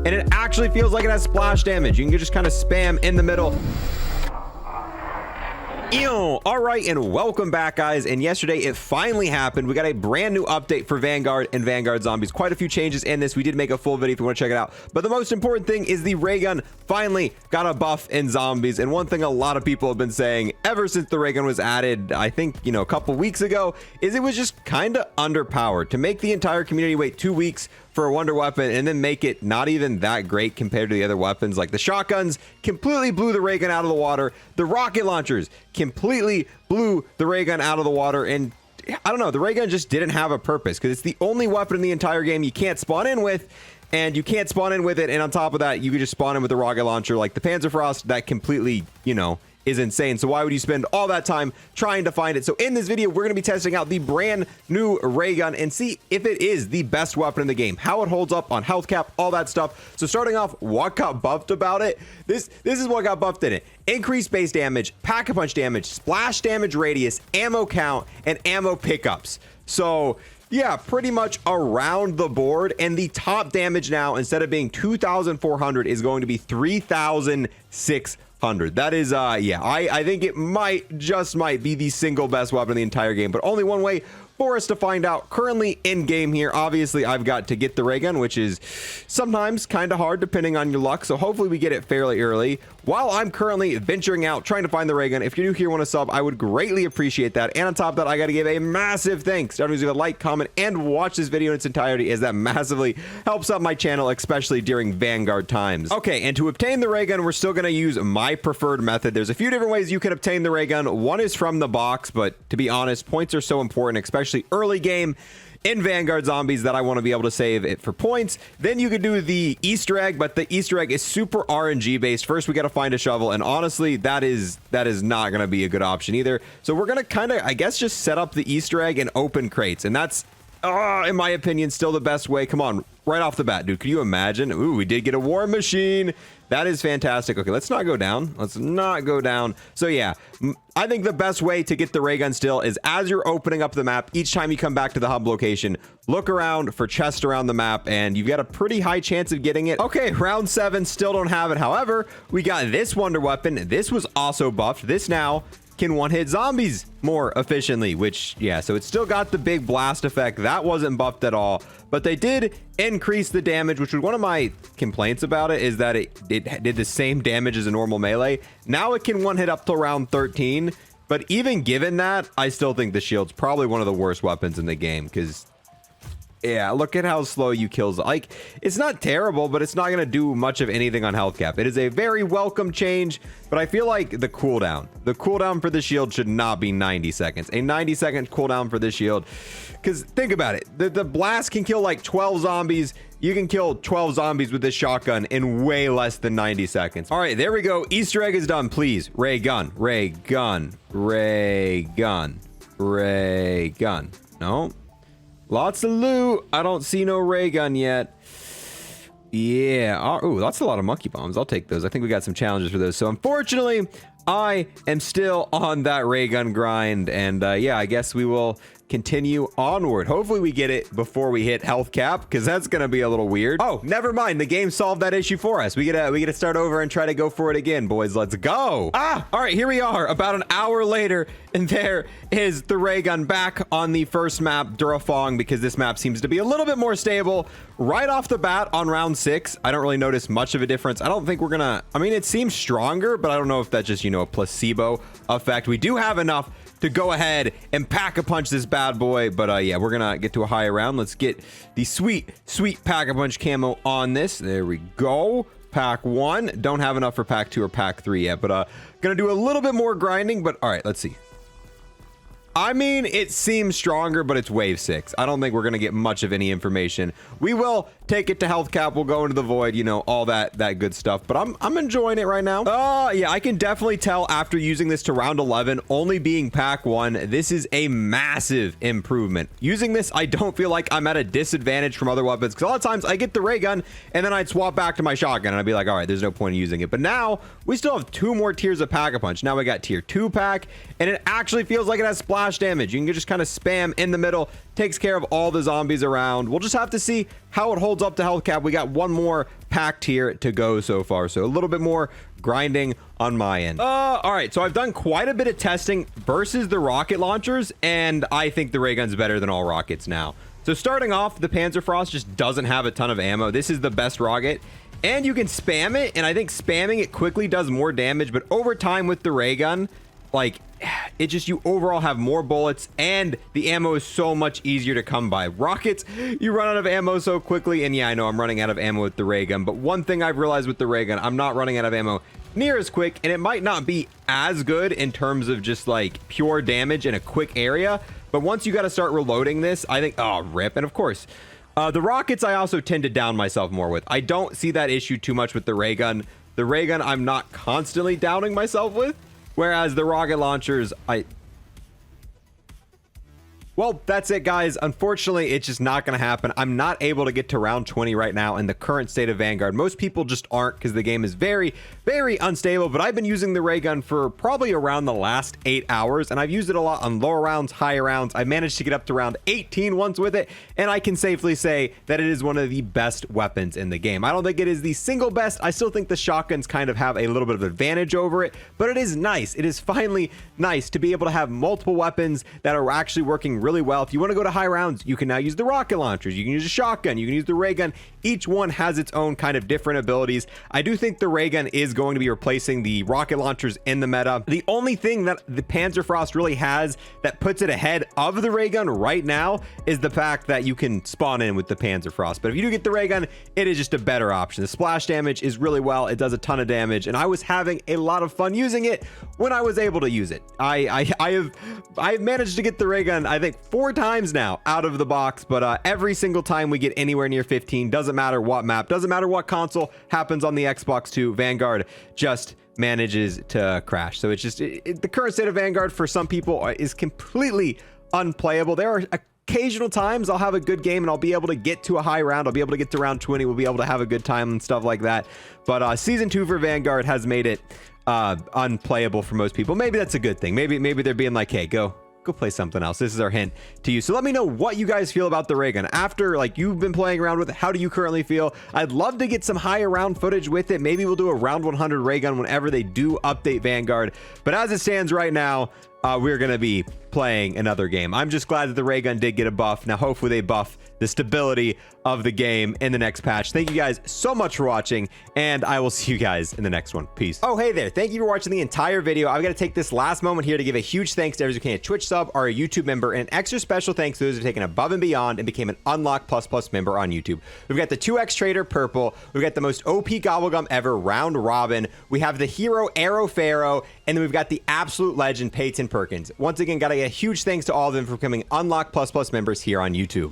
and it actually feels like it has splash damage. You can just kind of spam in the middle. Ew. All right, and welcome back, guys. And yesterday it finally happened. We got a brand new update for Vanguard and Vanguard zombies. Quite a few changes in this. We did make a full video if you want to check it out, but the most important thing is the Raygun finally got a buff in zombies. And one thing a lot of people have been saying ever since the Raygun was added, I think, you know, a couple weeks ago, is it was just kind of underpowered. To make the entire community wait 2 weeks for a wonder weapon and then make it not even that great compared to the other weapons, like the shotguns completely blew the Raygun out of the water, the rocket launchers completely blew the Raygun out of the water, and I don't know, the Raygun just didn't have a purpose because it's the only weapon in the entire game you can't spawn in with, and you can't spawn in with it, and on top of that you can just spawn in with the rocket launcher like the Panzerfaust. That completely, you know, is insane. So why would you spend all that time trying to find it? So in this video, we're going to be testing out the brand new Raygun and see if it is the best weapon in the game, how it holds up on health cap, all that stuff. So starting off, what got buffed about it? This is what got buffed in it. Increased base damage, pack-a-punch damage, splash damage radius, ammo count, and ammo pickups. So yeah, pretty much around the board. And the top damage now, instead of being 2,400, is going to be 3,600. That is yeah, I think it might be the single best weapon in the entire game, but only one way for us to find out. Currently in game here, obviously I've got to get the Raygun, which is sometimes kind of hard depending on your luck, so hopefully we get it fairly early. While I'm currently venturing out trying to find the Raygun, if you're new here, want to sub, I would greatly appreciate that. And on top of that, I got to give a massive thanks to everyone who's gonna like, comment, and watch this video in its entirety, as that massively helps out my channel, especially during Vanguard times. Okay, and to obtain the Raygun, we're still gonna use my preferred method. There's a few different ways you can obtain the Raygun. One is from the box, but to be honest, points are so important, especially early game in Vanguard zombies, that I want to be able to save it for points. Then you could do the Easter egg, but the Easter egg is super RNG based. First we got to find a shovel, and honestly that is not going to be a good option either. So we're going to kind of, I guess, just set up the Easter egg and open crates, and that's in my opinion still the best way. Come on, right off the bat, dude, could you imagine? Ooh, we did get a war machine. That is fantastic. Okay, let's not go down. Let's not go down. So yeah, I think the best way to get the Raygun still is as you're opening up the map, each time you come back to the hub location, look around for chests around the map, and you've got a pretty high chance of getting it. Okay, round 7, still don't have it. However, we got this wonder weapon. This was also buffed. This now can one-hit zombies more efficiently, which, yeah, so it's still got the big blast effect. That wasn't buffed at all, but they did increase the damage, which was one of my complaints about it, is that it did the same damage as a normal melee. Now it can one-hit up to round 13, but even given that, I still think the shield's probably one of the worst weapons in the game, because yeah, look at how slow you kill. Like, it's not terrible, but it's not going to do much of anything on health cap. It is a very welcome change, but I feel like the cooldown for the shield should not be 90 seconds. A 90-second cooldown for the shield, because think about it. The blast can kill like 12 zombies. You can kill 12 zombies with this shotgun in way less than 90 seconds. All right, there we go. Easter egg is done. Please, Raygun, Raygun, Raygun, Raygun. No. Lots of loot. I don't see no Raygun yet. Yeah. Oh, that's a lot of monkey bombs. I'll take those. I think we got some challenges for those. So unfortunately, I am still on that Raygun grind. And yeah, I guess we will continue onward. Hopefully we get it before we hit health cap, because that's gonna be a little weird. Oh, never mind, the game solved that issue for us. We gotta start over and try to go for it again, boys. Let's go. All right, here we are about an hour later, and there is the Raygun back on the first map, Durafong, because this map seems to be a little bit more stable. Right off the bat on round 6, I don't really notice much of a difference. I don't think we're gonna, I mean, it seems stronger, but I don't know if that's just, you know, a placebo effect. We do have enough to go ahead and pack-a-punch this bad boy, but yeah, we're gonna get to a higher round. Let's get the sweet pack-a-punch camo on this. There we go. Pack 1. Don't have enough for pack 2 or pack 3 yet, but gonna do a little bit more grinding. But all right, let's see. I mean, it seems stronger, but it's wave 6. I don't think we're gonna get much of any information. We will take it to health cap. We'll go into the void, you know, all that good stuff. But I'm enjoying it right now. Yeah, I can definitely tell after using this to round 11, only being pack 1, this is a massive improvement. Using this, I don't feel like I'm at a disadvantage from other weapons, because a lot of times I get the Raygun and then I'd swap back to my shotgun and I'd be like, all right, there's no point in using it. But now we still have 2 more tiers of pack-a-punch. Now we got tier 2 pack, and it actually feels like it has splash splash damage. You can just kind of spam in the middle, takes care of all the zombies around. We'll just have to see how it holds up to health cap. We got one more packed here to go so far, so a little bit more grinding on my end. All right, so I've done quite a bit of testing versus the rocket launchers, and I think the ray gun's better than all rockets now. So starting off, the Panzerfaust just doesn't have a ton of ammo. This is the best rocket, and you can spam it, and I think spamming it quickly does more damage, but over time with the ray gun, like, it just, you overall have more bullets, and the ammo is so much easier to come by. Rockets, you run out of ammo so quickly, and yeah, I know I'm running out of ammo with the ray gun, but one thing I've realized with the ray gun, I'm not running out of ammo near as quick, and it might not be as good in terms of just like pure damage in a quick area, but once you got to start reloading this, I think, oh, rip. And of course, the rockets I also tend to down myself more with. I don't see that issue too much with the ray gun. The ray gun I'm not constantly downing myself with, whereas the rocket launchers, well, that's it, guys. Unfortunately, it's just not going to happen. I'm not able to get to round 20 right now in the current state of Vanguard. Most people just aren't because the game is very, very unstable, but I've been using the ray gun for probably around the last 8 hours, and I've used it a lot on lower rounds, higher rounds. I managed to get up to round 18 once with it, and I can safely say that it is one of the best weapons in the game. I don't think it is the single best. I still think the shotguns kind of have a little bit of advantage over it, but it is nice. It is finally nice to be able to have multiple weapons that are actually working really well. If you want to go to high rounds, you can now use the rocket launchers, you can use a shotgun, you can use the ray gun. Each one has its own kind of different abilities. I do think the ray gun is going to be replacing the rocket launchers in the meta. The only thing that the Panzerfaust really has that puts it ahead of the ray gun right now is the fact that you can spawn in with the Panzerfaust. But if you do get the ray gun, it is just a better option. The splash damage is really well, it does a ton of damage, and I was having a lot of fun using it when I was able to use it. I have managed to get the ray gun, I think 4 times now out of the box, but every single time we get anywhere near 15, doesn't matter what map, doesn't matter what console, happens on the Xbox 2, Vanguard just manages to crash. So it's just the current state of Vanguard for some people is completely unplayable. There are occasional times I'll have a good game and I'll be able to get to a high round, I'll be able to get to round 20, we'll be able to have a good time and stuff like that, but season 2 for Vanguard has made it unplayable for most people. Maybe that's a good thing. Maybe they're being like, hey, go play something else. This is our hint to you. So let me know what you guys feel about the ray gun after, like, you've been playing around with it. How do you currently feel? I'd love to get some higher round footage with it. Maybe we'll do a round 100 ray gun whenever they do update Vanguard, but as it stands right now, we're gonna be playing another game. I'm just glad that the ray gun did get a buff. Now hopefully they buff the stability of the game in the next patch. Thank you guys so much for watching, and I will see you guys in the next one. Peace. Oh, hey there. Thank you for watching the entire video. I've got to take this last moment here to give a huge thanks to everyone who became a Twitch sub or a YouTube member, and an extra special thanks to those who have taken above and beyond and became an Unlock Plus Plus member on YouTube. We've got the 2x Trader Purple. We've got the most OP Gobblegum ever, Round Robin. We have the hero Arrow Pharaoh, and then we've got the absolute legend Peyton Perkins. Once again, got to get a huge thanks to all of them for becoming Unlock Plus Plus members here on YouTube.